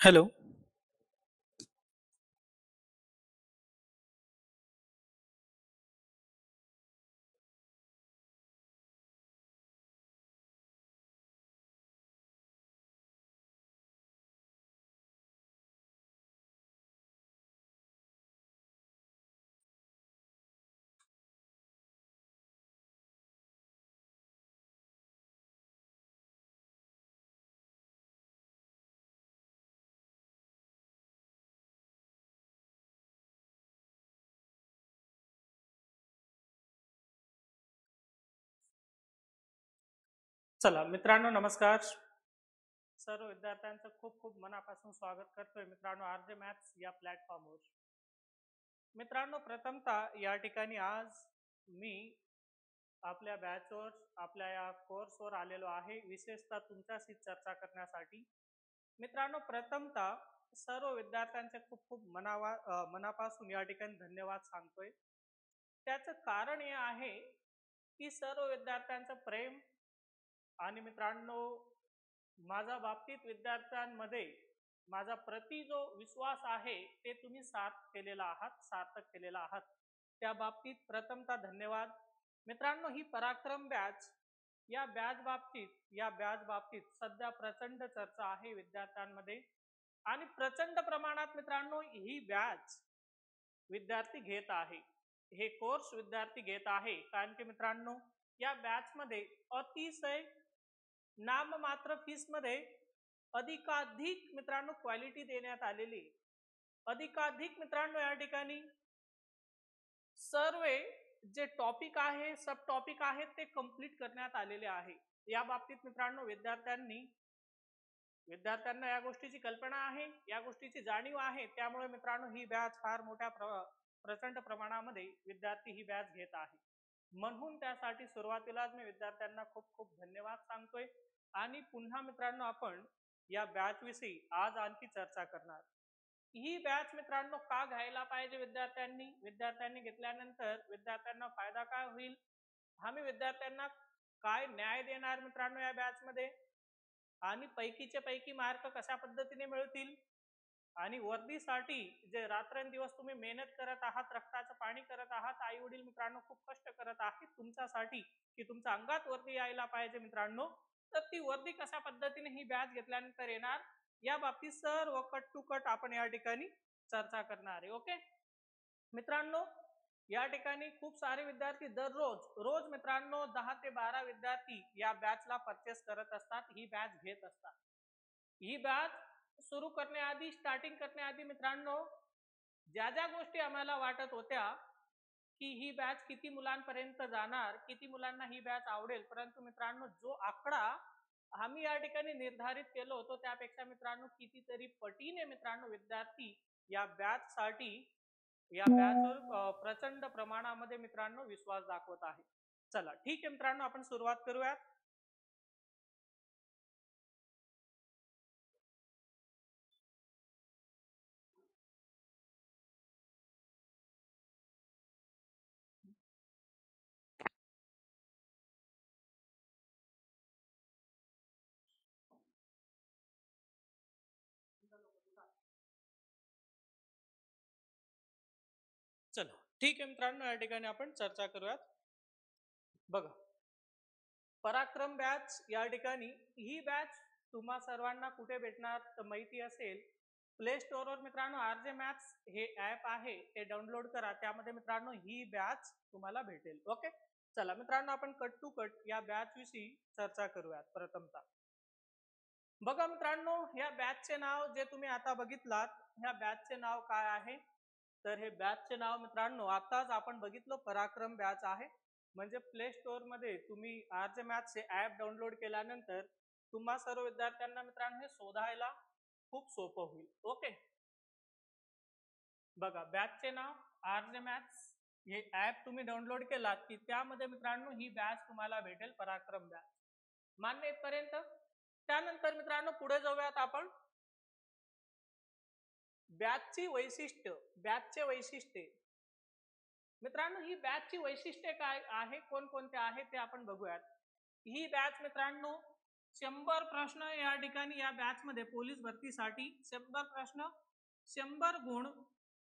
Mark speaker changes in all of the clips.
Speaker 1: Hello. चला मित्रांनो, नमस्कार. सर्व विद्यार्थ्यांचं खूप खूप मनापासून स्वागत करतोय मित्रांनो आरजे मॅथ्स या प्लॅटफॉर्मवर. मित्रांनो, प्रथमतः या ठिकाणी आज मी आपल्या बॅचवर, आपल्या या कोर्सवर आलेलो आहे, विशेषतः तुमच्याशी चर्चा करण्यासाठी. मित्रांनो, प्रथमतः सर्व विद्यार्थ्यांचे खूप खूप मनापासून या ठिकाणी धन्यवाद सांगतोय. त्याचं कारण हे आहे की सर्व विद्यार्थ्यांचं प्रेम आणि मित्रांनो माझा बाबतीत विद्यार्थ्यांमध्ये माझा प्रति जो विश्वास आहे ते तुम्ही सार्थक केलेला आहात. त्या बाबतीत प्रथमतः धन्यवाद. मित्रांनो, ही पराक्रम बॅच या बॅच बाबतीत सध्या प्रचंड चर्चा आहे विद्यार्थ्यांमध्ये आणि प्रचंड प्रमाणात मित्रांनो ही बॅच विद्यार्थी घेत आहे, हे कोर्स विद्यार्थी घेत आहे. कारण की मित्रांनो या बॅच मध्ये अतिशय नाममात्र फीस मध्ये अधिकाधिक मित्रांनो क्वालिटी देण्यात आलेली, अधिकाधिक मित्रांनो या ठिकाणी सर्व जे टॉपिक आहे, सब टॉपिक आहेत ते कंप्लीट करण्यात आलेले आहे. या बाबतीत मित्रांनो विद्यार्थ्यांना या गोष्टीची कल्पना आहे, या गोष्टीची जाणीव आहे. त्यामुळे मित्रांनो ही बॅच फार मोठ्या प्रचंड प्रमाणामध्ये विद्यार्थी ही बॅच घेत आहे. म्हणून त्यासाठी सुरुवातीलाच मी विद्यार्थ्यांना खूप खूप धन्यवाद सांगतोय. आणि पुन्हा मित्रांनो आपण या बॅच विषयी आज आणखी चर्चा करणार. ही बॅच मित्रांनो का घ्यायला पाहिजे विद्यार्थ्यांनी घेतल्यानंतर विद्यार्थ्यांना फायदा काय होईल, आम्ही विद्यार्थ्यांना काय न्याय देणार मित्रांनो या बॅच मध्ये, आणि पैकीचे पैकी मार्क कशा पद्धतीने मिळतील, आणि वर्दीसाठी जे रात्रंदिवस तुम्ही मेहनत करत आहात, रक्ताचं पाणी करत आहात, आई वडील मित्रांनो खूप कष्ट करत आहेत तुमच्यासाठी की तुमच्या अंगात वर्दी यायला पाहिजे मित्रांनो, तर ती वर्दी कशा पद्धतीने ही बॅच घेतल्यानंतर येणार या बाबतीत सर्व कट टू कट आपण या ठिकाणी चर्चा करणार आहे. ओके मित्रांनो, या ठिकाणी खूप सारे विद्यार्थी रोज मित्रांनो 10 ते 12 विद्यार्थी या बॅचला परचेस करत असतात, ही बॅच घेत असतात. ही बॅच सुरू करण्याआधी, स्टार्टिंग करण्याआधी मित्रांनो ज्या गोष्टी आम्हाला वाटत होत्या की ही बॅच किती मुलांपर्यंत जाणार, किती मुलांना ही बॅच आवडेल, परंतु मित्रांनो जो आकडा आम्ही या ठिकाणी निर्धारित केलो होतो त्यापेक्षा मित्रांनो कितीतरी पटीने मित्रांनो विद्यार्थी या बॅचसाठी, या बॅचवर प्रचंड प्रमाणामध्ये मित्रांनो विश्वास दाखवत आहे. चला ठीक आहे मित्रांनो, आपण सुरुवात करूयात. चला ठीक आहे मित्रांनो, या ठिकाणी आपण चर्चा करूयात. बघा, पराक्रम बॅच या ठिकाणी ही बॅच तुम्हा सर्वांना कुठे भेटणार तर माहिती असेल, प्ले स्टोअरवर मित्रांनो आरजे मॅथ्स हे ऍप आहे, ते डाउनलोड करा. त्यामध्ये मित्रांनो ही बॅच तुम्हाला भेटेल. ओके चला मित्रांनो, आपण कट टू कट या बॅच विषयी चर्चा करूयात. प्रथमतः बघा मित्रांनो, या बॅचचे नाव जे तुम्ही आता बघितलात, ह्या बॅचचे नाव काय आहे, तर हे बॅचचे नाव मित्रांनो आताच आपण बघितलं पराक्रम बॅच आहे. म्हणजे प्ले स्टोअर मध्ये तुम्ही आरजे मॅथ्स हे ऍप डाउनलोड केल्यानंतर तुम्हा सर्व विद्यार्थ्यांना मित्रांनो हे शोधायला खूप सोपं होईल. ओके बघा, बॅचचे नाव आरजे मॅथ्स हे ऍप तुम्ही डाउनलोड केलात की त्यामध्ये मित्रांनो ही बॅच तुम्हाला भेटेल, पराक्रम बॅच. मान्य इथपर्यंत? त्यानंतर मित्रांनो पुढे जाऊयात आपण. बॅचची वैशिष्ट्ये मित्रांनो, ही बॅचची वैशिष्ट्ये काय आहे, कोणकोणते आहे ते आपण बघूयात. ही बॅच मित्रांनो 100 प्रश्न या ठिकाणी या बॅच मध्ये पोलीस भरतीसाठी 100 प्रश्न, 100 गुण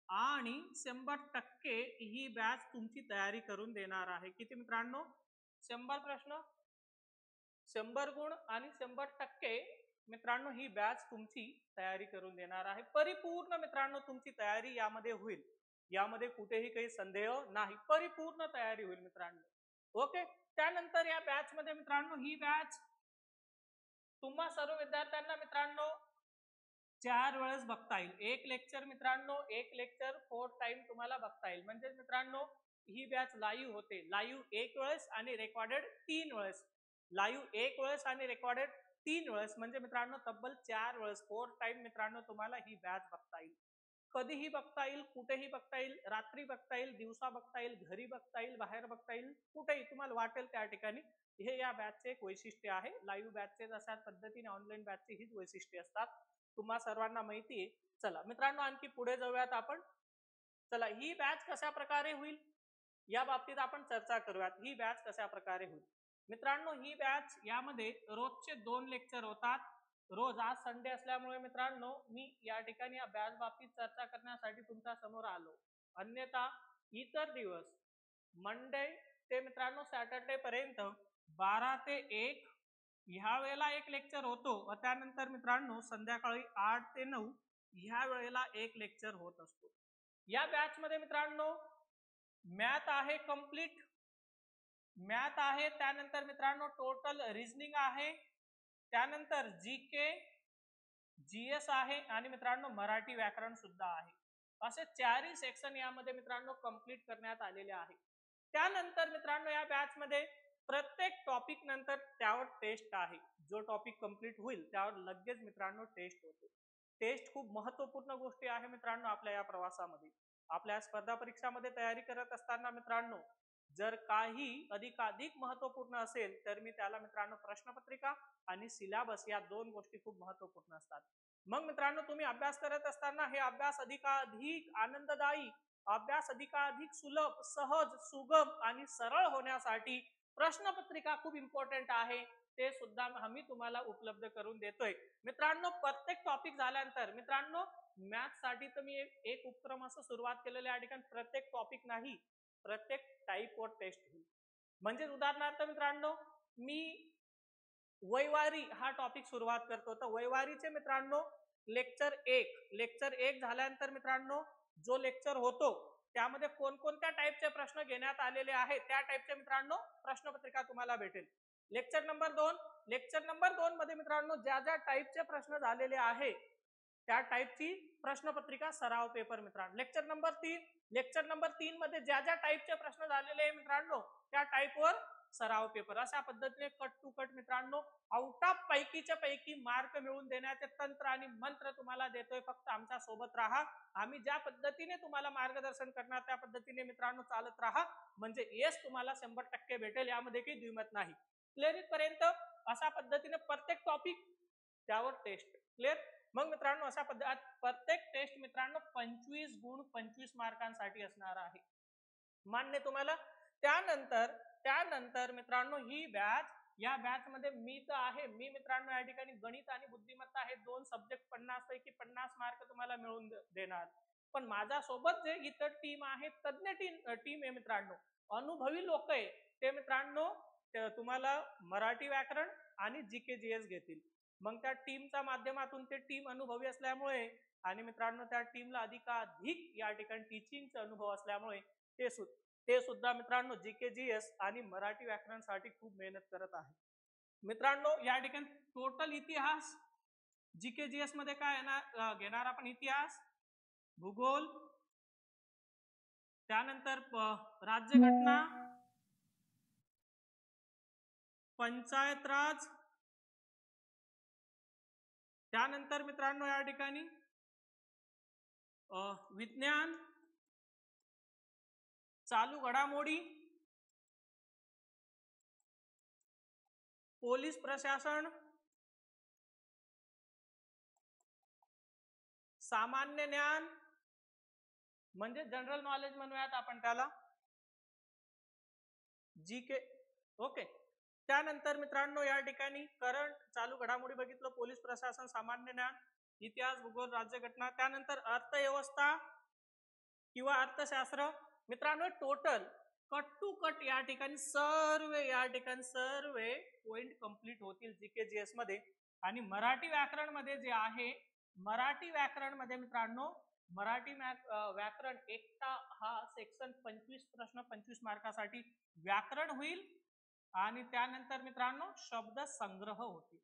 Speaker 1: आणि 100% ही बॅच तुमची तयारी करून देणार आहे. किती मित्रांनो? 100 प्रश्न, 100 गुण आणि 100% मित्रांनो ही बॅच तुमची तयारी करून देणार आहे. परिपूर्ण मित्रांनो तुमची तयारी यामध्ये होईल, यामध्ये कुठेही काही संदेह नाही, परिपूर्ण तयारी होईल मित्रांनो. ओके. त्यानंतर या बॅच मध्ये मित्रांनो ही बॅच तुम्हा सर्व विद्यार्थ्यांना मित्रांनो 4 वेळेस बघता येईल. एक लेक्चर मित्रांनो, एक लेक्चर 4 टाइम तुम्हाला बघता येईल. म्हणजे मित्रांनो ही बॅच लाईव्ह होते, लाईव्ह 1 वेळेस आणि रेकॉर्डेड 3 वेळेस. लाईव्ह 1 वेळेस आणि रेकॉर्डेड 3 वेळेस, म्हणजे मित्रांनो तब्बल 4 वेळेस 4 टाइम मित्रांनो तुम्हाला ही बॅच बघता येईल. कधीही बघता येईल, कुठेही बघता येईल, रात्री बघता येईल, दिवसा बघता येईल, घरी बघता येईल, बाहेर बघता येईल, कुठेही तुम्हाला वाटेल त्या ठिकाणी. हे या बॅचचे एक वैशिष्ट्य आहे. लाईव्ह बॅचचे जशा पद्धतीने ऑनलाईन बॅचची हीच वैशिष्ट्ये असतात, तुम्हा सर्वांना माहिती आहे. चला मित्रांनो आणखी पुढे जाऊयात आपण. चला ही बॅच कशा प्रकारे होईल या बाबतीत आपण चर्चा करूयात. ही बॅच कशा प्रकारे होईल मित्रांनो? ही बॅच यामध्ये रोजचे 2 लेक्चर होतात. रोज, आज संडे असल्यामुळे मित्रांनो मी या ठिकाणी या बॅच बाबतीत चर्चा करण्यासाठी तुमच्या समोर आलो. अन्यथा इतर दिवस मंडे ते मित्रांनो सॅटर्डे पर्यंत 12 ते 1 ह्या वेळेला एक लेक्चर होतो व त्यानंतर मित्रांनो संध्याकाळी 8 ते 9 ह्या वेळेला एक लेक्चर होत असतो. या बॅच मध्ये मित्रांनो मॅथ आहे कंप्लीट, मॅथ आहे, त्यानंतर मित्रांनो टोटल रिजनिंग आहे, त्यानंतर जीके, जीएस आहे आणि मित्रांनो मराठी व्याकरण सुद्धा आहे. असे 4ही सेक्शन यामध्ये मित्रांनो कंप्लीट करण्यात आलेले आहे. त्यानंतर मित्रांनो या बॅच मध्ये प्रत्येक टॉपिक नंतर त्यावर टेस्ट आहे. जो टॉपिक कंप्लीट होईल त्यावर लगेच मित्रांनो टेस्ट होते. टेस्ट खूप महत्त्वपूर्ण गोष्टी आहे मित्रांनो आपल्या या प्रवासामध्ये. आपल्या स्पर्धा परीक्षामध्ये तयारी करत असताना मित्रांनो जर काही अधिकाधिक महत्त्वपूर्ण असेल तर मी त्याला मित्रांनो प्रश्नपत्रिका आणि सिलेबस या 2 गोष्टी खूप महत्त्वपूर्ण असतात. मग मित्रांनो तुम्ही अभ्यास करत असताना हे अभ्यास अधिकाधिक आनंददायी, अभ्यास अधिकाधिक सुलभ, सहज, सुगम आणि सरळ होण्यासाठी प्रश्नपत्रिका खूप इम्पॉर्टंट आहे. ते सुद्धा आम्ही तुम्हाला उपलब्ध करून देतोय मित्रांनो. प्रत्येक टॉपिक झाल्यानंतर मित्रांनो मॅथ साठी तर मी एक उपक्रम असं सुरुवात केलेलं आहे. ठिकाणी प्रत्येक टॉपिक नाही, प्रत्येक टाईपवर टेस्ट होईल. म्हणजे उदाहरणार्थ मित्रांनो मी वैवारी हा टॉपिक सुरुवात करतो, तर वैवारीचे मित्रांनो लेक्चर 1 झाल्यानंतर मित्रांनो जो लेक्चर होतो त्यामध्ये कोणकोणत्या टाईपचे प्रश्न घेण्यात आलेले आहेत त्या टाईपचे मित्रांनो प्रश्नपत्रिका तुम्हाला भेटेल. लेक्चर नंबर 2 मध्ये मित्रांनो ज्या ज्या टाईपचे प्रश्न झालेले आहे त्या टाईपची प्रश्नपत्रिका सराव पेपर मित्रांनो. लेक्चर नंबर 3 मध्ये ज्या ज्या टाईपचे प्रश्न झालेले आहे मित्रांनो त्या टाईपवर सराव पेपर. अशा पद्धतीने कट टू कट मित्रांनो आउट ऑफ पैकीच्या पैकी मार्क मिळवून देण्याचे तंत्र आणि मंत्र तुम्हाला देतोय. फक्त आमच्या सोबत राहा. आम्ही ज्या पद्धतीने तुम्हाला मार्गदर्शन करणार त्या पद्धतीने मित्रांनो चालत राहा, म्हणजे यश तुम्हाला 100% भेटेल, यामध्ये काही द्विमत नाही. क्लिअर इथपर्यंत? अशा पद्धतीने प्रत्येक टॉपिक त्यावर टेस्ट. क्लिअर? मग मित्रांनो अशा पद्धतीने प्रत्येक टेस्ट मित्रांनो 25 गुण 25 मार्कांसाठी असणार आहे. मान्य तुम्हाला? त्यानंतर मित्रांनो ही बॅच, या बॅच मध्ये मी तर आहे, मी मित्रांनो या ठिकाणी गणित आणि बुद्धिमत्ता हे 2 सब्जेक्ट 50 पैकी 50 मार्क तुम्हाला मिळवून देणार. पण माझ्या सोबत जे इतर टीम आहे, तज्ञ टीम आहे मित्रांनो, अनुभवी लोक आहे, ते मित्रांनो तुम्हाला मराठी व्याकरण आणि जीके जीएस घेतील. मग त्या टीमच्या माध्यमातून ते टीम अनुभवी असल्यामुळे आणि मित्रांनो त्या टीमला अधिकाधिक या ठिकाणी टीचिंगचा अनुभव असल्यामुळे ते सुद्धा मित्रांनो जीके जीएस आणि मराठी व्याकरणसाठी खूप मेहनत करत आहे. मित्रांनो या ठिकाणी टोटल इतिहास जीके जीएस मध्ये काय घेणार आपण? इतिहास, भूगोल, त्यानंतर राज्यघटना, पंचायत राज, त्यानंतर मित्रांनो या ठिकाणी विज्ञान, चालू घडामोडी, पोलीस प्रशासन, सामान्य ज्ञान म्हणजे जनरल नॉलेज म्हणूयात आपण त्याला, जीके. ओके. त्यानंतर मित्रांनो या ठिकाणी करंट चालू घडामोडी बघितलं, पोलीस प्रशासन, सामान्य ज्ञान, इतिहास, भूगोल, राज्यघटना, त्यानंतर अर्थव्यवस्था किंवा अर्थशास्त्र. मित्रांनो टोटल कट टू कट या ठिकाणी सर्व पॉइंट कंप्लीट होतील जीके जीएस मध्ये. आणि मराठी व्याकरण मध्ये जे आहे, मराठी व्याकरण मध्ये मित्रांनो मराठी व्याकरण एकटा हा सेक्शन 25 प्रश्न 25 मार्कासाठी व्याकरण होईल. आणि त्यानंतर मित्रांनो शब्द संग्रह होतील,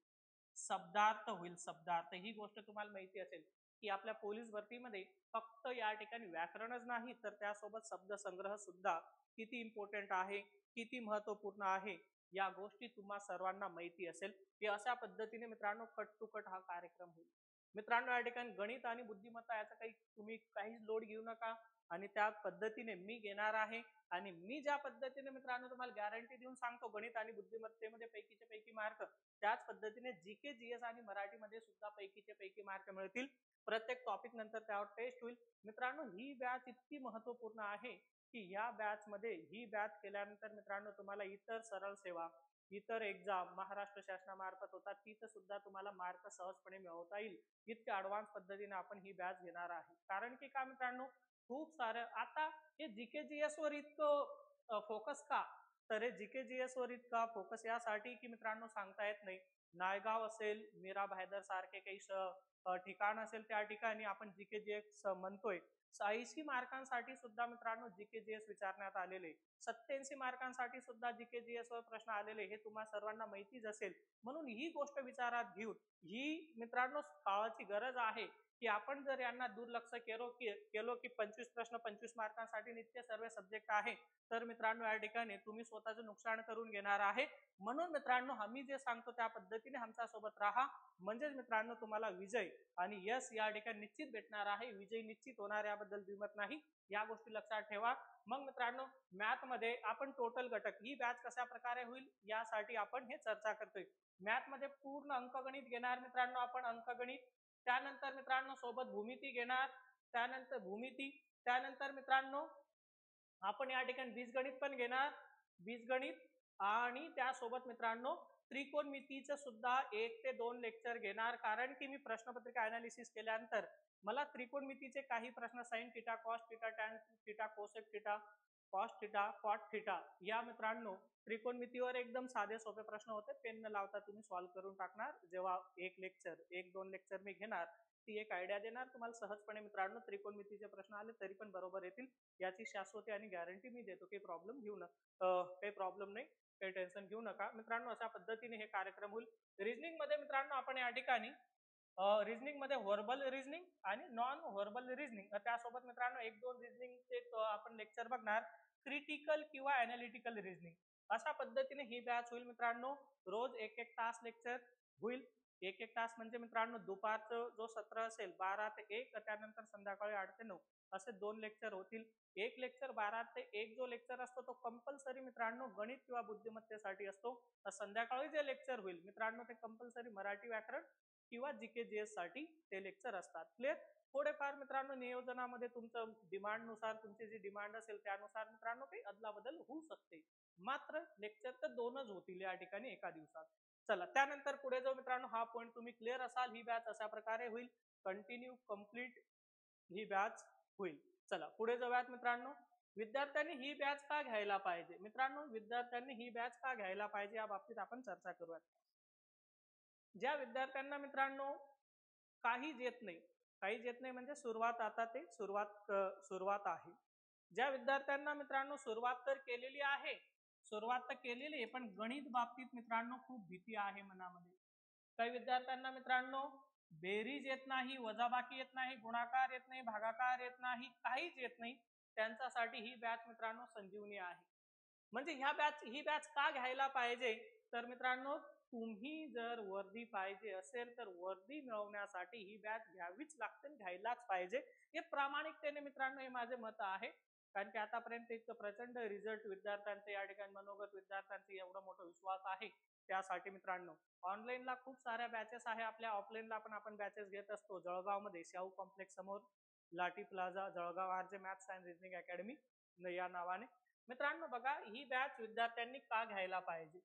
Speaker 1: शब्दार्थ होईल. शब्दार्थ ही गोष्ट तुम्हाला माहिती असेल की आपल्या पोलीस भरतीमध्ये फक्त या ठिकाणी व्याकरणच नाही तर त्यासोबत शब्द संग्रह सुद्धा किती इम्पॉर्टंट आहे, किती महत्वपूर्ण आहे, या गोष्टी तुम्हा सर्वांना माहिती असेल की अशा पद्धतीने मित्रांनो कट टू कट हा कार्यक्रम होईल. मित्रांनो या ठिकाणी गणित आणि बुद्धिमत्ता याचा तुम्ही काहीच लोड घेऊ नका आणि त्या पद्धतीने मी घेणार आहे. आणि मी ज्या पद्धतीने मित्रांनो तुम्हाला गॅरंटी देऊन सांगतो गणित आणि बुद्धिमत्तेमध्ये पैकीचे पैकी मार्क, त्याच पद्धतीने जीके जीएस आणि मराठीमध्ये सुद्धा पैकीचे पैकी मार्क मिळतील. प्रत्येक टॉपिक नंतर त्यावर टेस्ट होईल. मित्रांनो ही बॅच इतकी महत्वपूर्ण आहे की या बॅच मध्ये ही बॅच केल्यानंतर मित्रांनो तुम्हाला इतर सरळ सेवा, इतर एक्झाम महाराष्ट्र शासनामार्फत होतात तिथं सुद्धा तुम्हाला मार्क सहजपणे मिळवता येईल. इतक्या ऍडव्हान्स पद्धतीने आपण ही बॅच घेणार आहे. कारण की का मित्रांनो खूप सारं आता हे जीके जीएस वर इतकं फोकस का, तर हे जीके जीएस वर इतका फोकस यासाठी की मित्रांनो सांगता येत नाही. नायगाव असेल, मीरा भायदर सारखे काही ठिकाण असेल त्या ठिकाणी आपण जीके जीएस म्हणतोय. 80 मार्कांसाठी सुद्धा मित्रांनो जीके जीएस विचारण्यात आलेले, 87 मार्कांसाठी सुद्धा जीके जीएस वर प्रश्न आलेले हे तुम्हा सर्वांना माहितीच असेल. म्हणून ही गोष्ट विचारात घेऊन ही मित्रांनो काळाची गरज आहे की आपण जर यांना दुर्लक्ष केलो की 25 प्रश्न 25 मार्कांसाठी नित्य सर्व सब्जेक्ट आहे तर मित्रांनो या ठिकाणी तुम्ही स्वतःचं नुकसान करून घेणार आहे. म्हणून मित्रांनो आम्ही जे सांगतो त्या पद्धतीने आमच्या सोबत राहा, म्हणजेच मित्रांनो तुम्हाला विजय आणि यश या ठिकाणी निश्चित भेटणार आहे. विजय निश्चित होणार याबद्दल द्विमत नाही, या गोष्टी लक्षात ठेवा. मग मित्रांनो मॅथ मध्ये आपण टोटल घटक ही बॅच कशा प्रकारे होईल यासाठी आपण हे चर्चा करतोय. मॅथ मध्ये पूर्ण अंकगणित घेणार मित्रांनो आपण, अंकगणित. त्यानंतर मित्रांनो सोबत भूमिती घेणार, त्यानंतर भूमिती, त्यानंतर मित्रांनो आपण या ठिकाणी बीजगणित पण घेणार, बीजगणित. आणि त्यासोबत मित्रांनो त्रिकोणमितीचं सुद्धा 1 ते 2 लेक्चर घेणार. कारण की मी प्रश्नपत्रिका अनालिसिस केल्यानंतर मला त्रिकोणमितीचे काही प्रश्न sine theta, cos theta, tan theta, cosec theta, cos theta, cot theta या मित्रांनो त्रिकोणमितीवर एकदम साधे सोपे प्रश्न होते, पेन न लावता तुम्ही सॉल्व्ह करून टाकणार. जेव्हा एक लेक्चर 1-2 लेक्चर मी घेणार ती एक आयडिया देणार तुम्हाला सहजपणे मित्रांनो. त्रिकोणमितीचे प्रश्न आले तरी पण बरोबर येतील याची शाश्वती आणि गॅरंटी मी देतो. काही प्रॉब्लेम घेऊ नका, काही प्रॉब्लेम नाही, काही टेन्शन घेऊ नका मित्रांनो. अशा पद्धतीने हे कार्यक्रम होईल. रिजनिंग मध्ये मित्रांनो आपण या ठिकाणी रिजनिंग मध्ये व्हर्बल रिजनिंग आणि नॉन व्हर्बल रिजनिंग, त्यासोबत मित्रांनो 1-2 रिजनिंगचे आपण लेक्चर बघणार. क्रिटिकल किंवा अनालिटिकल रिजनिंग अशा पद्धतीने ही बॅच होईल मित्रांनो. रोज 1-1 तास लेक्चर होईल. 1-1 तास म्हणजे मित्रांनो दुपारचं जो सत्र असेल 12 ते 1, त्यानंतर संध्याकाळी 8 ते 9 असे 2 लेक्चर होतील. एक लेक्चर 12 ते 1 जो लेक्चर असतो तो कंपल्सरी मित्रांनो गणित किंवा बुद्धिमत्तेसाठी असतो. तर संध्याकाळी जे लेक्चर होईल मित्रांनो ते कंपल्सरी मराठी व्याकरण किंवा जीके जीएस साठी ते लेक्चर असतात. क्लिअर. थोडेफार मित्रांनो नियोजनामध्ये तुमचं डिमांडनुसार तुमची जी डिमांड असेल त्यानुसार मित्रांनो काही अदलाबदल होऊ शकते. मात्र लेक्चर तर 2च होतील या ठिकाणी एका दिवसात. चला त्यानंतर पुढे जाऊ मित्रांनो. हा पॉईंट तुम्ही क्लिअर असाल. ही बॅच अशा प्रकारे होईल, कंटिन्यू कंप्लीट ही बॅच होईल. चला पुढे जाऊयात मित्रांनो. विद्यार्थ्यांनी ही बॅच का घ्यायला पाहिजे? मित्रांनो विद्यार्थ्यांनी ही बॅच का घ्यायला पाहिजे या बाबतीत आपण चर्चा करूयात. ज्या विद्यार्थ्यांना मित्रांनो काहीच येत नाही, काहीच येत नाही म्हणजे सुरुवात, आता ते सुरुवात आहे. ज्या विद्यार्थ्यांना मित्रांनो सुरुवात तर केलेली आहे, पण गणित बाबतीत मित्रांनो खूप भीती आहे मनामध्ये. काही विद्यार्थ्यांना मित्रांनो बेरीज येत नाही, वजाबाकी येत नाही, गुणाकार येत नाही, भागाकार येत नाही, काहीच येत नाही. त्यांच्यासाठी ही बॅच मित्रांनो संजीवनी आहे. म्हणजे ही बॅच का घ्यायला पाहिजे? तर मित्रांनो तुम्ही जर वर्दी पाहिजे असेल तर वर्दी मिळवण्यासाठी ही बॅच घ्यावीच लागते, घ्यायलाच पाहिजे. हे प्रामाणिकतेने मित्रांनो हे माझे मत आहे. कारण की आतापर्यंत एक प्रचंड रिझल्ट विद्यार्थ्यांचे या ठिकाणी मनोगत विद्यार्थ्यांचे एवढा मोठा विश्वास आहे. त्यासाठी मित्रांनो ऑनलाईनला खूप साऱ्या बॅचेस आहे आपल्या, ऑफलाईनला पण आपण बॅचेस घेत असतो. जळगावमध्ये शाहू कॉम्प्लेक्स समोर लाठी plaza Jalgaon RJ maths and reasoning academy या नावाने. मित्रांनो बघा ही बॅच विद्यार्थ्यांनी का घ्यायला पाहिजे?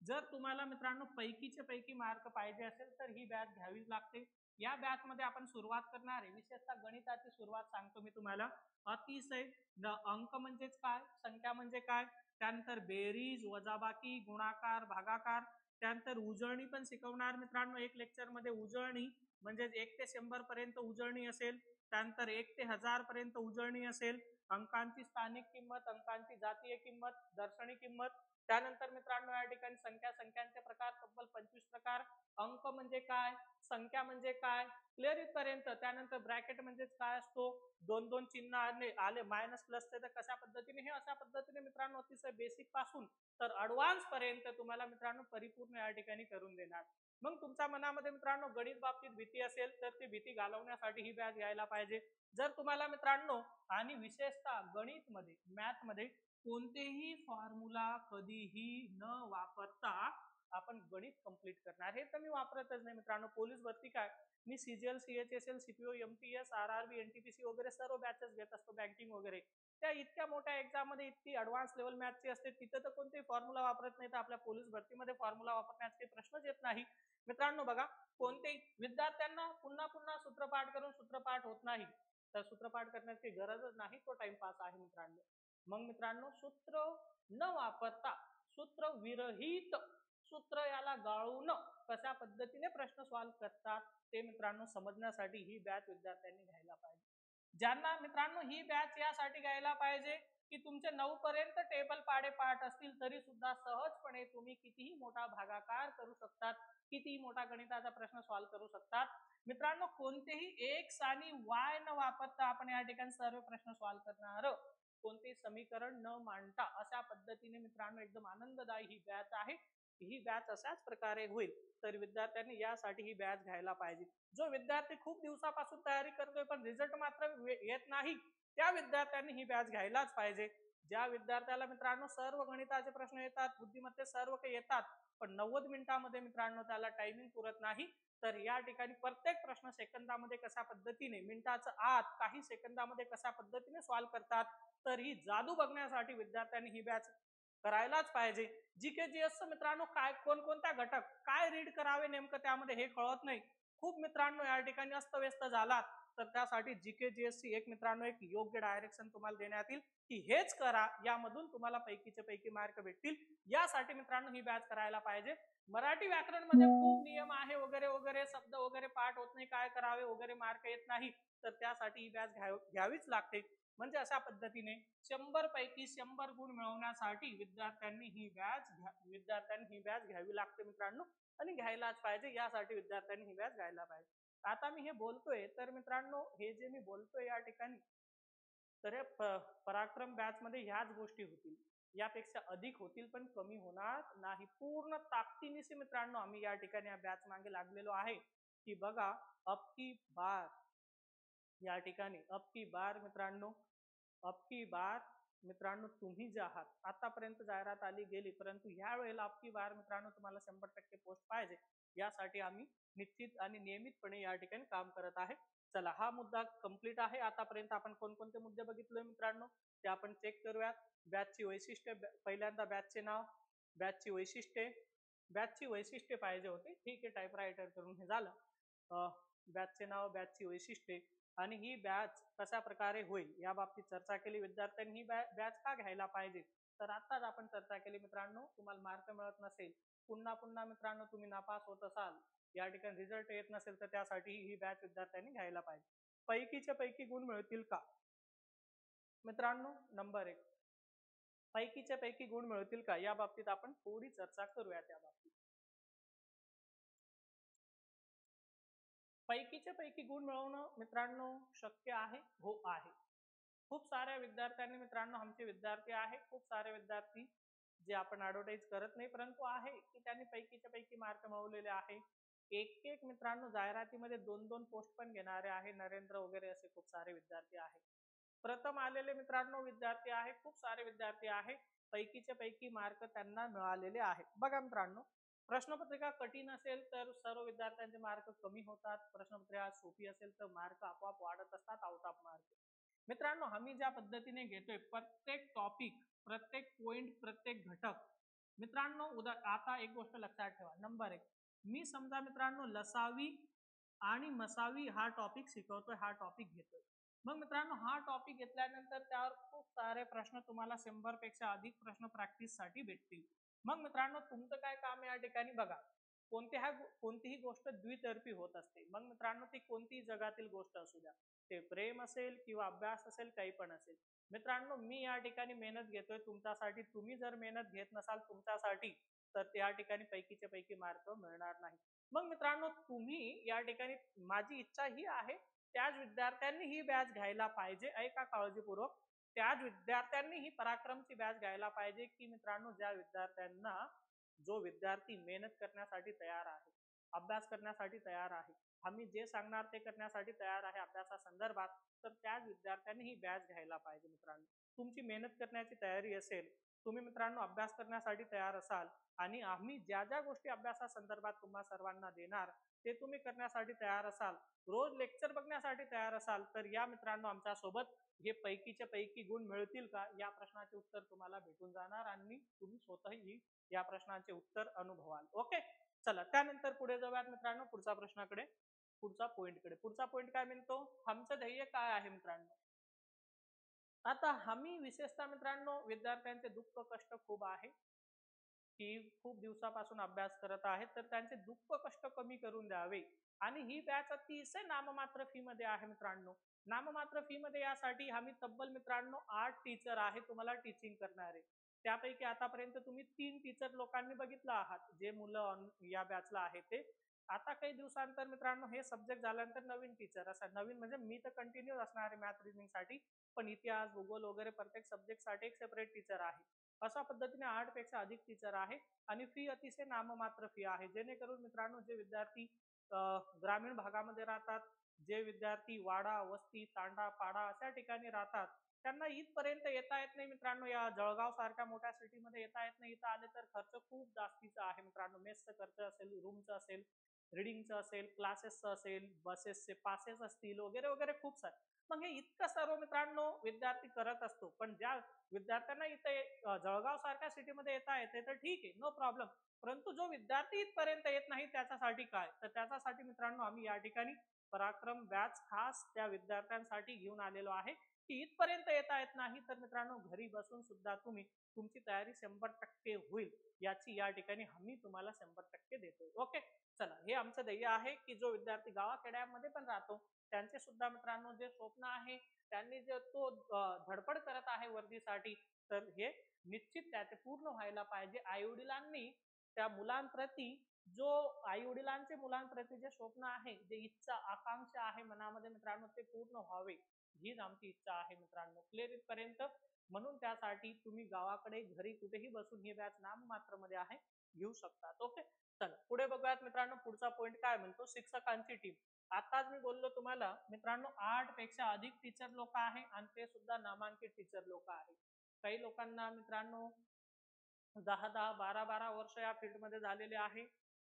Speaker 1: जर तुम्हाला मित्रांनो पैकीचे पैकी मार्क पाहिजे असेल तर ही बॅच घ्यावीच लागते. या बॅच मध्ये आपण सुरुवात करणार आहे, विशेषतः गणिताची सुरुवात सांगतो मी तुम्हाला. अतिशय अंक म्हणजेच काय, संख्या म्हणजे काय, त्यानंतर बेरीज, वजाबाकी, गुणाकार, भागाकार, त्यानंतर उजळणी पण शिकवणार मित्रांनो. एक लेक्चर मध्ये उजळणी म्हणजे 1 ते 100 पर्यंत उजळणी असेल, त्यानंतर 1 ते 1000 पर्यंत उजळणी असेल, अंकांची स्थानिक किंमत, अंकांची जातीय किंमत, दर्शनी किंमत, त्यानंतर मित्रांनो या ठिकाणी संख्यांचे प्रकार तब्बल 25 प्रकार, अंक म्हणजे काय, संख्या म्हणजे काय, क्लिअर इथपर्यंत. त्यानंतर ब्रॅकेट म्हणजे काय असतो, दोन दोन चिन्ह आले मायनस प्लसचे तर कशा पद्धतीने, हे अशा पद्धतीने मित्रांनो अतिशय बेसिक पासून तर ऍडव्हान्स पर्यंत तुम्हाला मित्रांनो परिपूर्ण या ठिकाणी करून देणार. मग तुमच्या मनामध्ये मित्रांनो गणित बाबतीत भीती असेल तर ती भीती घालवण्यासाठी ही बॅच घ्यायला पाहिजे. जर तुम्हाला मित्रांनो आणि विशेषतः गणित मध्ये, मॅथ मध्ये कोणतेही फॉर्म्युला कधीही न वापरता आपण गणित कंप्लीट करणार, हे तर मी वापरतच नाही मित्रांनो. पोलीस भरती काय, मी CGL, CHSL, CPO, MTS, RRB, NTPC वगैरे सर्व बॅचेस घेत असतो, बँकिंग वगैरे. त्या इतक्या मोठ्या एक्झाम मध्ये इतकी ऍडव्हान्स लेवल मॅथची असते, तिथे तर कोणतेही फॉर्म्युला वापरत नाही. तर आपल्या पोलीस भरतीमध्ये फॉर्म्युला वापरण्याचे प्रश्नच येत नाही मित्रांनो. बघा, कोणतेही विद्यार्थ्यांना पुन्हा पुन्हा सूत्रपाठ करून सूत्रपाठ होत नाही, तर सूत्रपाठ करण्याची गरजच नाही, तो टाइमपास आहे मित्रांनो. मग मित्रांनो सूत्र न वापरता सूत्र विरहित, सूत्र याला गाळून कशा पद्धतीने प्रश्न सॉल्व्ह करतात ते मित्रांनो समजण्यासाठी ही बॅच विद्यार्थ्यांनी घ्यायला पाहिजे. ज्यांना मित्रांनो ही बॅच यासाठी घ्यायला पाहिजे की तुमचे 9 पर्यंत टेबल पाडे पाठ असतील तरी सुद्धा सहजपणे तुम्ही कितीही मोठा भागाकार करू शकतात, कितीही मोठा गणिताचा प्रश्न सॉल्व्ह करू शकतात मित्रांनो. कोणतेही एक्स आणि वाय न वापरता आपण या ठिकाणी सर्व प्रश्न सॉल्व्ह करणार, कोणतेही समीकरण न मांडता अशा पद्धतीने मित्रांनो एकदम आनंददायी ही बॅच आहे. ही बॅच अशाच प्रकारे होईल, तर विद्यार्थ्यांनी यासाठी ही बॅच घ्यायला पाहिजे. जो विद्यार्थी खूप दिवसापासून तयारी करतोय पण रिझल्ट मात्र येत नाही, त्या विद्यार्थ्यांनी ही बॅच घ्यायलाच पाहिजे. ज्या विद्यार्थ्याला मित्रांनो सर्व गणिताचे प्रश्न येतात, बुद्धिमत्ते सर्व काही येतात, पण 90 मिनिटांमध्ये मित्रांनो त्याला टायमिंग पुरत नाही, तर या ठिकाणी प्रत्येक प्रश्न सेकंदामध्ये कशा पद्धतीने, मिनिटाच्या आत काही सेकंदामध्ये कशा पद्धतीने सॉल्व्ह करतात, तर ही जादू बघण्यासाठी विद्यार्थ्यांनी ही बॅच करायलाच पाहिजे. जीके जीएस मित्रांनो काय, कोणकोणत्या घटक काय रीड करावे नेमकं त्यामध्ये हे कळत नाही, खूप मित्रांनो या ठिकाणी अस्तव्यस्त झालात, तर त्यासाठी जीके जीएस ची एक मित्रांनो एक योग्य डायरेक्शन तुम्हाला देण्यात येईल की हेच करा, यामधून तुम्हाला पैकीचे पैकी मार्क भेटतील. यासाठी मित्रांनो ही बॅच करायला पाहिजे. मराठी व्याकरण मध्ये खूप नियम आहे वगैरे वगैरे, शब्द वगैरे पाठ होत नाही, काय करावे वगैरे, मार्क येत नाही, तर त्यासाठी ही बॅच घ्यावीच लागते. म्हणजे अशा पद्धतीने 100 पैकी 100 गुण मिळवण्यासाठी विद्यार्थ्यांनी ही बॅच घ्यावी लागते मित्रांनो, आणि घ्यायलाच पाहिजे. यासाठी विद्यार्थ्यांनी ही बॅच घ्यायला पाहिजे. आता मी हे बोलतोय तर मित्रांनो हे जे मी बोलतोय या ठिकाणी, तर पराक्रम बॅच मध्ये ह्याच गोष्टी होतील, यापेक्षा अधिक होतील पण कमी होणार नाही. पूर्ण ताकदीनिशी मित्रांनो आम्ही या ठिकाणी या बॅच मागे लागलेलो आहे की बघा अब की बार, या ठिकाणी अब की बार मित्रांनो तुम्ही जे आहात, आतापर्यंत जाहिरात आली गेली, परंतु ह्या वेळेला अब की बार मित्रांनो तुम्हाला 100% पोस्ट पाहिजे, यासाठी आम्ही निश्चित आणि नियमितपणे या ठिकाणी काम करत आहे. चला हा मुद्दा कंप्लीट आहे. आतापर्यंत आपण कोणकोणते मुद्दे बघितले मित्रांनो ते आपण चेक करूयात. बॅचची वैशिष्ट्ये, पहिल्यांदा बॅचचे नाव, बॅचची वैशिष्ट्ये पाहिजे होते, ठीक आहे, टाइपरायटर करून हे झालं. बॅचचे नाव, बॅचची वैशिष्ट्ये आणि ही बॅच कशा प्रकारे होईल या बाबतीत चर्चा केली. विद्यार्थ्यांनी ही बॅच का घ्यायला पाहिजे, तर आताच आपण चर्चा केली मित्रांनो. तुम्हाला मार्क मिळत नसेल, पुन्हा पुन्हा मित्रांनो तुम्ही नापास होत असाल, या ठिकाणी रिझल्ट येत नसेल, तर त्यासाठी ही बॅच विद्यार्थ्यांनी घ्यायला पाहिजे. पैकीच्या पैकी गुण मिळतील का मित्रांनो, नंबर 1, पैकीच्या पैकी गुण मिळतील का, या बाबतीत आपण थोडी चर्चा करूया. त्या बाबतीत पैकीच्या पैकी गुण मिळवणं मित्रांनो शक्य आहे, हो आहे. खूप साऱ्या विद्यार्थ्यांनी मित्रांनो, आमचे विद्यार्थी आहे खूप सारे विद्यार्थी जे आपण ऍडव्हर्टाइज करत नाही, परंतु आहे की त्यांनी पैकीच्या पैकी मार्क मिळवलेले आहे. एक एक मित्रांनो जाहिरातीमध्ये 2-2 पोस्ट पण घेणारे आहे, नरेंद्र वगैरे असे खूप सारे विद्यार्थी आहे. प्रथम आलेले मित्रांनो विद्यार्थी आहे, खूप सारे विद्यार्थी आहे, पैकीच्या पैकी मार्क त्यांना मिळालेले आहे. बघा मित्रांनो, प्रश्नपत्रिका कठीण असेल तर सर्व विद्यार्थ्यांचे मार्क कमी होतात, प्रश्नपत्रिका सोपी असेल तर मार्क आपोआप वाढत असतात, आउट ऑफ मार्क. मित्रांनो आम्ही ज्या पद्धतीने घेतोय, प्रत्येक टॉपिक, प्रत्येक पॉइंट, प्रत्येक घटक मित्रांनो आता एक गोष्ट लक्षात ठेवा. नंबर 1, मी समजा मित्रांनो लसावी आणि मसावी हा टॉपिक शिकवतोय, हा टॉपिक घेतोय. मग मित्रांनो हा टॉपिक घेतल्यानंतर त्यावर खूप सारे प्रश्न तुम्हाला 100 पेक्षा अधिक प्रश्न प्रॅक्टिस साठी भेटतील. मग मित्रांनो तुमचं काय काम या ठिकाणी बघा, कोणतीही गोष्ट द्वितर्फी होत असते. मग मित्रांनो ती कोणतीही जगातील गोष्ट असू द्या, ते प्रेम असेल किंवा अभ्यास असेल, काही पण असेल. मित्रांनो मी या ठिकाणी मेहनत घेतोय तुमच्यासाठी. तुम्ही जर मेहनत घेत नसाल तुमच्यासाठी तर त्या ठिकाणी पैकीचे पैकी मार्क मिळणार नाही. मग मित्रांनो तुम्ही या ठिकाणी, माझी इच्छा ही आहे त्याच विद्यार्थ्यांनी ही बॅच घ्यायला पाहिजे. ऐका काळजीपूर्वक, त्याच विद्यार्थ्यांनी ही पराक्रमची बॅच घ्यायला पाहिजे की मित्रांनो ज्या विद्यार्थ्यांना, जो विद्यार्थी मेहनत करण्यासाठी तयार आहे, अभ्यास करण्यासाठी तयार आहे, आम्ही जे सांगणार ते करण्यासाठी तयार आहे अभ्यासासंदर्भात, तर त्याच विद्यार्थ्यांनी ही बॅच घ्यायला पाहिजे. मित्रांनो तुमची मेहनत करण्याची तयारी असेल, तुम्ही मित्रांनो अभ्यास करण्यासाठी तयार असाल आणि आम्ही ज्या ज्या गोष्टी अभ्यासासंदर्भात तुम्हा सर्वांना देणार ते तुम्ही करण्यासाठी तयार असाल, रोज लेक्चर बघण्यासाठी तयार असाल, तर या मित्रांनो आमच्या सोबत हे पैकीचे पैकी गुण मिळतील का, या प्रश्नाचे उत्तर तुम्हाला भेटून जाणार आणि तुम्ही स्वतःही या प्रश्नाचे उत्तर अनुभवाल. ओके, चला त्यानंतर पुढे जाऊयात मित्रांनो पुढच्या प्रश्नाकडे, पुढचा पॉइंटकडे. पुढचा पॉइंट काय म्हणतो, आमचं ध्येय काय आहे मित्रांनो. आता आम्ही विशेषतः मित्रांनो विद्यार्थ्यांचे दुःख कष्ट खूप आहे की खूप दिवसापासून अभ्यास करत आहेत, तर त्यांचे दुःख कष्ट कमी करून द्यावे. आणि ही बॅच अतिशय नाममात्र फी मध्ये आहे मित्रांनो. नाममात्र फी मध्ये यासाठी आम्ही तब्बल मित्रांनो 8 टीचर आहे तुम्हाला टीचिंग करणारे. त्यापैकी आतापर्यंत तुम्ही 3 टीचर लोकांनी बघितलं आहात, जे मुलं या बॅचला आहे ते. आता काही दिवसांतर मित्रांनो हे सब्जेक्ट झाल्यानंतर नवीन टीचर असं, नवीन म्हणजे मी तर कंटिन्यू असणार आहे मॅथ रिजनिंग साठी, पण इतिहास भूगोल वगैरे प्रत्येक सब्जेक्ट साठी एक सेपरेट टीचर आहे. अशा पद्धतीने 8 पेक्षा अधिक टीचर आहे आणि फी अतिशय नाममात्र फी आहे. जेणेकरून मित्रांनो जे विद्यार्थी ग्रामीण भागामध्ये राहतात, जे विद्यार्थी वाडा वस्ती तांडा पाडा अशा ठिकाणी राहतात, त्यांना इथपर्यंत येता येत नाही मित्रांनो. या जळगाव सारख्या मोठ्या सिटीमध्ये येता येत नाही. इथं आले तर खर्च खूप जास्तीचा आहे मित्रांनो. मेसचं खर्च असेल, रूमचं असेल, रिडिंगचं असेल, क्लासेसचं असेल, बसेसचे पासेस असतील वगैरे वगैरे खूप सारे. मग हे इतकं सर्व मित्रांनो विद्यार्थी करत असतो, पण ज्या विद्यार्थ्यांना इथे जळगाव सारख्या सिटीमध्ये येता येते तर ठीक आहे, नो प्रॉब्लेम. परंतु जो विद्यार्थी इथपर्यंत येत नाही त्याच्यासाठी काय, तर त्याच्यासाठी मित्रांनो आम्ही या ठिकाणी पराक्रम बॅच खास त्या विद्यार्थ्यांसाठी घेऊन आलेलो आहे की इथपर्यंत येता येत नाही तर मित्रांनो घरी बसून सुद्धा तुम्ही तुमची तयारी 100% होईल याची या ठिकाणी हमी तुम्हाला 100% देतोय. ओके, चला हे आमचं ध्येय आहे की जो विद्यार्थी गावाखेड्यामध्ये पण राहतो त्यांचे सुद्धा मित्रांनो जे स्वप्न आहे, त्यांनी जे तो धडपड करत आहे वर्दीसाठी, तर हे निश्चित त्याचे पूर्ण व्हायला पाहिजे. आई वडिलांनी त्या मुलांप्रती, जो आई वडिलांचे मुलांप्रती जे स्वप्न आहे, जे इच्छा आकांक्षा आहे मनामध्ये मित्रांनो, ते पूर्ण व्हावे हीच आमची इच्छा आहे मित्रांनो. क्लिअर इथपर्यंत. म्हणून त्यासाठी तुम्ही गावाकडे घरी कुठेही बसून ही बॅच नाममात्र मध्ये आहे, घेऊ शकतात. ओके, चला पुढे बघूयात मित्रांनो पुढचा पॉइंट काय म्हणतो, शिक्षकांची टीम. आताच मी बोललो तुम्हाला मित्रांनो 8 पेक्षा अधिक टीचर लोक आहे आणि ते सुद्धा नामांकित टीचर लोक आहे. काही लोकांना मित्रांनो 10-12 वर्ष या फील्ड मध्ये झालेले आहे.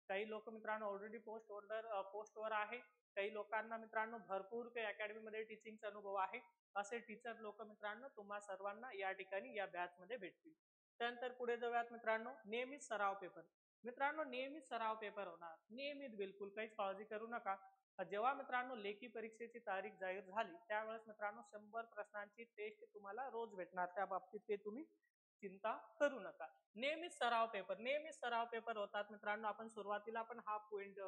Speaker 1: काही लोक मित्रांनो ऑलरेडी पोस्टवर आहे. काही लोकांना मित्रांनो भरपूर काही अकॅडमी मध्ये टीचिंगचा अनुभव आहे. असे टीचर लोक मित्रांनो तुम्हा सर्वांना या ठिकाणी या बॅच मध्ये भेटतील. त्यानंतर पुढे जाऊयात मित्रांनो, नियमित सराव पेपर. मित्रांनो नेहमीच सराव पेपर होणार, नेहमीच, बिलकुल काहीच काळजी करू नका. जेव्हा मित्रांनो लेखी परीक्षेची तारीख जाहीर झाली त्यावेळेस मित्रांनो 100 प्रश्नांची टेस्ट तुम्हाला रोज भेटणार, त्या बाबतीत ते तुम्ही चिंता करू नका. नेहमीच सराव पेपर, नेहमीच सराव पेपर होतात मित्रांनो. आपण सुरुवातीला पण हा पॉइंट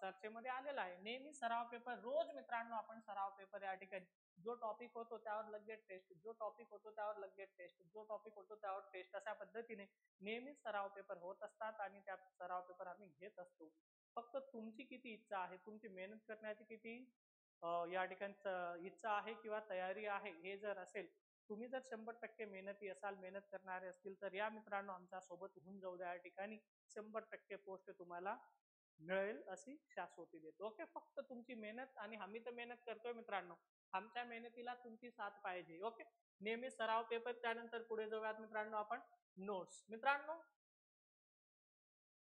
Speaker 1: चर्चेमध्ये आलेला आहे. नेहमी सराव पेपर, रोज मित्रांनो आपण सराव पेपर या ठिकाणी, जो टॉपिक होतो त्यावर लगेच टेस्ट, जो टॉपिक होतो त्यावर लगेच टेस्ट, जो टॉपिक होतो त्यावर टेस्ट, अशा पद्धतीने नेहमीच सराव पेपर होत असतात आणि त्या सराव पेपर आम्ही घेत असतो. फक्त तुमची किती इच्छा आहे, तुमची मेहनत करण्याची किती या ठिकाणी इच्छा आहे किंवा तयारी आहे, हे जर असेल, तुम्ही जर 100% मेहनती असाल, मेहनत करणारे असतील, तर या मित्रांनो आमच्या सोबत होऊन जाऊ द्या. या ठिकाणी 100% पोस्ट तुम्हाला मिळेल अशी शाश्वती देतो. ओके, फक्त तुमची मेहनत, आणि आम्ही तर मेहनत करतोय मित्रांनो, आमच्या मेहनतीला तुमची साथ पाहिजे. ओके, नेहमी सराव पेपर. त्यानंतर पुढे जाऊयात मित्रांनो आपण नोट्स. मित्रांनो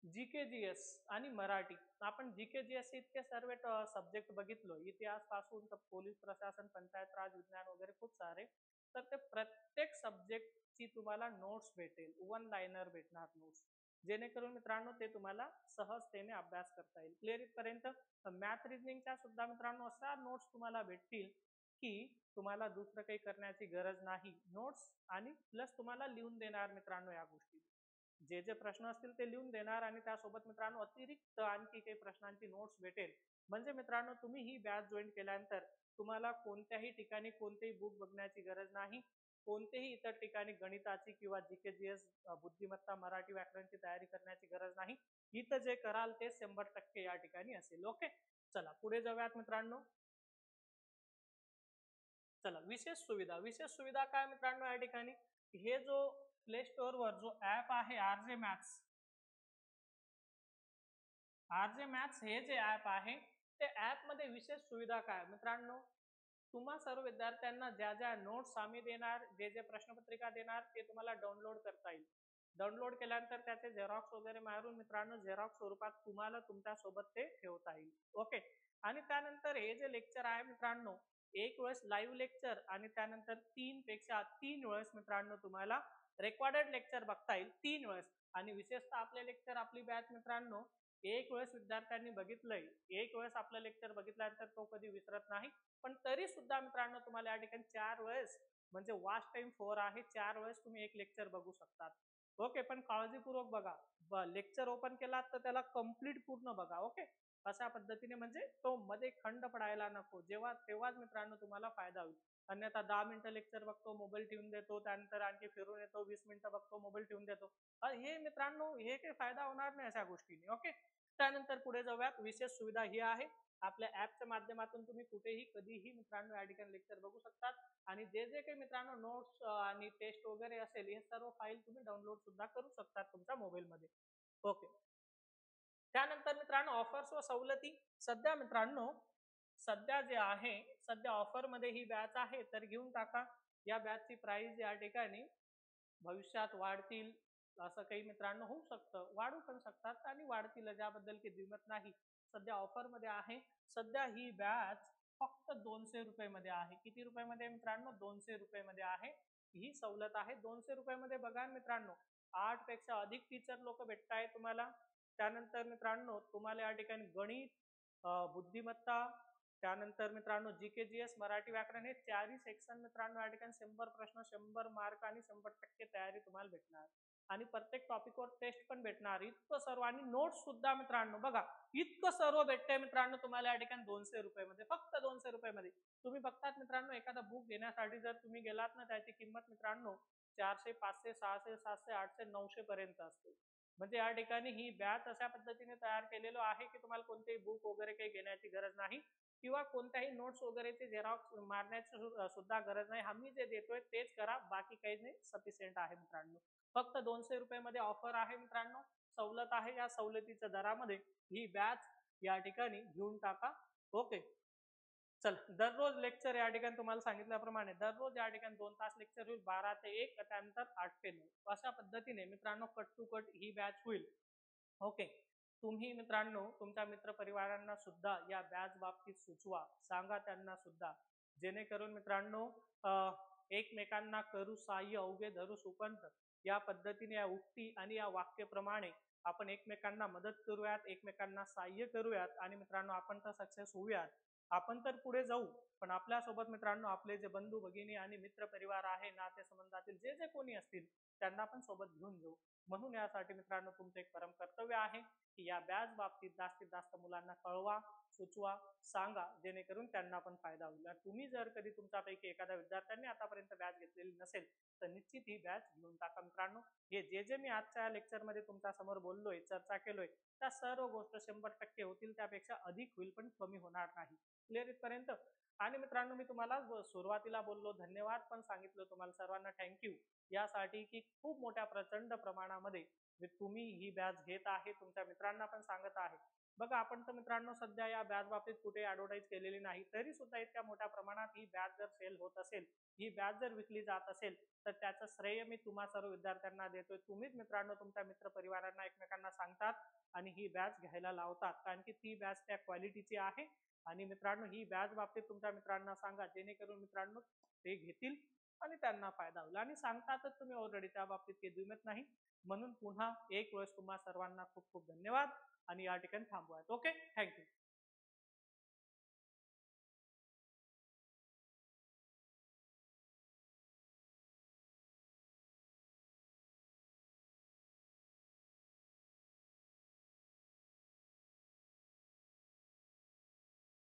Speaker 1: जीके जीएस आणि मराठी, आपण जीके जीएस इतके सर्व सब्जेक्ट बघितलो, इतिहास पासून तर पोलीस प्रशासन, पंचायत राज विज्ञान वगैरे खूप सारे, तर ते प्रत्येक सब्जेक्टची तुम्हाला नोट्स भेटेल, वन लाइनर भेटणार नोट्स, जेणेकरून मित्रांनो ते तुम्हाला सहजतेने अभ्यास करता येईल. क्लिअर इथपर्यंत? मॅथ रिजनिंगच्या सुद्धा मित्रांनो अशा नोट्स तुम्हाला भेटतील की तुम्हाला दुसरं काही करण्याची गरज नाही. नोट्स आणि प्लस तुम्हाला लिहून देणार मित्रांनो या गोष्टी, जे जे प्रश्न असतील ते लिहून देणार आणि त्यासोबत मित्रांनो अतिरिक्त आणखी काही प्रश्नांची नोट्स भेटेल. म्हणजे मित्रांनो तुम्ही ही बॅच जॉईन केल्यानंतर तुम्हाला कोणत्याही ठिकाणी कोणतेही बुक बघण्याची गरज नाही, कोणतेही इतर ठिकाणी गणिताची किंवा जीके-जीएस, बुद्धिमत्ता, मराठी व्याकरणची तयारी करण्याची गरज नाही. इथं जे कराल ते 100% या ठिकाणी असेल. ओके, चला पुढे जाऊयात मित्रांनो. चला, विशेष सुविधा. विशेष सुविधा काय मित्रांनो या ठिकाणी, हे जो प्ले स्टोअर वर जो ऍप आहे आरजे मॅथ्स, आरजे मॅथ्स हे जे ऍप आहे ते ऍप मध्ये विशेष सुविधा काय मित्रांनो, तुम्हा सर्व विद्यार्थ्यांना ज्या ज्या नोट्स आम्ही देणार, जे जे प्रश्नपत्रिका देणार ते तुम्हाला डाउनलोड करता येईल. डाउनलोड केल्यानंतर त्याचे झेरॉक्स वगैरे मारून मित्रांनो झेरॉक्स स्वरूपात तुम्हाला तुमच्या सोबत ते ठेवता येईल. ओके, आणि त्यानंतर हे जे लेक्चर आहे मित्रांनो, एक वेळेस लाईव्ह लेक्चर आणि त्यानंतर 3 पेक्षा 3 वेळेस मित्रांनो तुम्हाला रेकॉर्डेड लेक्चर बघता येईल 3 वेळेस. आणि विशेषतः आपले लेक्चर, आपली बॅच मित्रांनो एक वेळेस विद्यार्थ्यांनी बघितलंय, एक वेळेस आपलं लेक्चर बघितल्यानंतर तो कधी विसरत नाही. पण तरी सुद्धा मित्रांनो तुम्हाला या ठिकाणी 4 वेळेस, म्हणजे वॉच टाइम 4 आहे, 4 वेळेस तुम्ही एक लेक्चर बघू शकतात. ओके, पण काळजीपूर्वक बघा. लेक्चर ओपन केला तर त्याला कम्प्लीट पूर्ण बघा. ओके, अशा पद्धतीने, म्हणजे तो मध्ये खंड पडायला नको, जेव्हा तेव्हाच मित्रांनो तुम्हाला फायदा होईल. अन्यथा 10 मिनिटं लेक्चर बघतो, मोबाईल ठेवून देतो, त्यानंतर आणखी फिरून येतो, 20 मिनिटं बघतो, मोबाईल ठेवून देतो, हे मित्रांनो हे काही फायदा होणार नाही अशा गोष्टीने. ओके, त्यानंतर पुढे जाऊयात. विशेष सुविधा ही आहे, आपल्या ऍपच्या माध्यमातून तुम्ही कुठेही कधीही मित्रांनो या ठिकाणी लेक्चर बघू शकतात आणि जे जे काही मित्रांनो नोट्स आणि टेस्ट वगैरे असेल हे सर्व फाईल तुम्ही डाउनलोड सुद्धा करू शकतात तुमच्या मोबाईलमध्ये. ओके, त्यानंतर मित्रांनो ऑफर्स व सवलती. सध्या मित्रांनो सध्या जे आहे, सध्या ऑफर मध्ये ही बॅच आहे, तर घेऊन टाका. या बॅचची प्राइस या ठिकाणी भविष्यात वाढतील असं काही मित्रांनो होऊ शकतं, वाढू पण शकतात आणि वाढतील, ज्याबद्दल काही द्विमत नाही. सध्या ऑफर मध्ये आहे. सध्या ही बॅच फक्त 200 रुपये मध्ये आहे. किती रुपयामध्ये मित्रांनो? 200 रुपये मध्ये आहे ही सवलत आहे. 200 रुपये मध्ये बघा मित्रांनो 8 पेक्षा अधिक टीचर लोक भेटताय तुम्हाला. त्यानंतर मित्रांनो तुम्हाला या ठिकाणी गणित, बुद्धिमत्ता, त्यानंतर मित्रांनो जीके-जीएस, मराठी व्याकरण हे 4ही सेक्शन मित्रांनो या ठिकाणी 100 प्रश्न, 100 मार्क आणि 100% तयारी तुम्हाला भेटणार आणि प्रत्येक टॉपिकवर टेस्ट पण भेटणार. इतकं सर्व आणि नोट्स सुद्धा मित्रांनो बघा, इतकं सर्व भेटतंय मित्रांनो तुम्हाला या ठिकाणी 200 रुपये मध्ये, फक्त 200 रुपये मध्ये. तुम्ही बघतात मित्रांनो एखादा बुक घेण्यासाठी जर तुम्ही गेलात ना, त्याची किंमत मित्रांनो 400, 500, 600, 700, 800, 900 पर्यंत असते. म्हणजे या ठिकाणी ही बॅच अशा पद्धतीने तयार केलेलो आहे की तुम्हाला कोणतेही बुक वगैरे काही घेण्याची गरज नाही किंवा कोणत्याही नोट्स वगैरेचे झेरॉक्स मारण्याची सुद्धा गरज नाही. आम्ही जे देतोय तेच करा, बाकी काही नाही, सफिशियंट आहे मित्रांनो. फक्त 200 रुपये मध्ये ऑफर आहे मित्रांनो, सवलत आहे. या सवलतीच्या दरामध्ये ही बॅच या ठिकाणी घेऊन टाका. ओके, चल, दररोज लेक्चर या ठिकाणी तुम्हाला सांगितल्याप्रमाणे दररोज या ठिकाणी 2 तास लेक्चर होईल, 12 ते 1, त्यानंतर 8 ते 9. अशा पद्धतीने मित्रांनो कट टू कट ही बॅच होईल. ओके, तुम्ही मित्रांनो तुमच्या मित्र परिवारांना सुद्धा या बॅच बाबतीत सुचवा, सांगा त्यांना सुद्धा, जेणेकरून मित्रांनो एकमेकांना करू सहाय्य अवघे धरू सुपंथ, या पद्धतीने, या उक्ती आणि या वाक्यप्रमाणे आपण एकमेकांना मदत करूयात, एकमेकांना सहाय्य करूयात आणि मित्रांनो आपण तर सक्सेस होऊयात. आपण तर पुढे जाऊ, पण आपल्यासोबत मित्रांनो आपले जे बंधू भगिनी आणि मित्र परिवार आहे, नातेसंबंधातील जे जे कोणी असतील त्यांना पण सोबत घेऊन जाऊ. म्हणून यासाठी मित्रांनो तुमचं एक परम कर्तव्य आहे की या बॅच बाबतीत जास्तीत जास्त मुलांना कळवा, सुचवा, सांगा, जेणेकरून त्यांना पण फायदा होईल. तुम्ही जर कधी तुमच्यापैकी एखाद्या विद्यार्थ्यांनी आतापर्यंत बॅच घेतलेली नसेल तर निश्चित ही बॅच घेऊन टाका मित्रांनो. हे जे जे मी आजच्या लेक्चर मध्ये तुमच्या समोर बोललोय, चर्चा केलोय, त्या सर्व गोष्ट 100% होतील, त्यापेक्षा अधिक होईल, पण कमी होणार नाही. क्लिअर इथपर्यंत? आणि मित्रांनो मी तुम्हाला सुरुवातीला बोललो धन्यवाद, पण सांगितलं तुम्हाला सर्वांना थँक्यू यासाठी की खूप मोठ्या प्रचंड प्रमाणामध्ये तुम्ही ही बॅच घेत आहे, तुमच्या मित्रांना पण सांगत आहे. बघा आपण तर मित्रांनो सध्या या बॅच बाबतीत कुठे ऍडव्हर्टाईज केलेली नाही, तरी सुद्धा इतक्या मोठ्या प्रमाणात ही बॅच जर सेल होत असेल, ही बॅच जर विकली जात असेल, तर त्याचं श्रेय मी तुम्हा सर्व विद्यार्थ्यांना देतोय. तुम्हीच मित्रांनो तुमच्या मित्र परिवारांना एकमेकांना सांगतात आणि ही बॅच घ्यायला लावतात, कारण की ती बॅच त्या क्वालिटीची आहे. आणि मित्रांनो ही बॅच बाबतीत तुमच्या मित्रांना सांगा, जेणेकरून मित्रांनो ते घेतील आणि त्यांना फायदा होईल. आणि सांगतातच तुम्ही ऑलरेडी, त्या बाबतीत काही दुमत नाही. म्हणून पुन्हा एक वेळेस तुम्हा सर्वांना खूप खूप धन्यवाद आणि या ठिकाणी थांबूयात. Okay, thank you.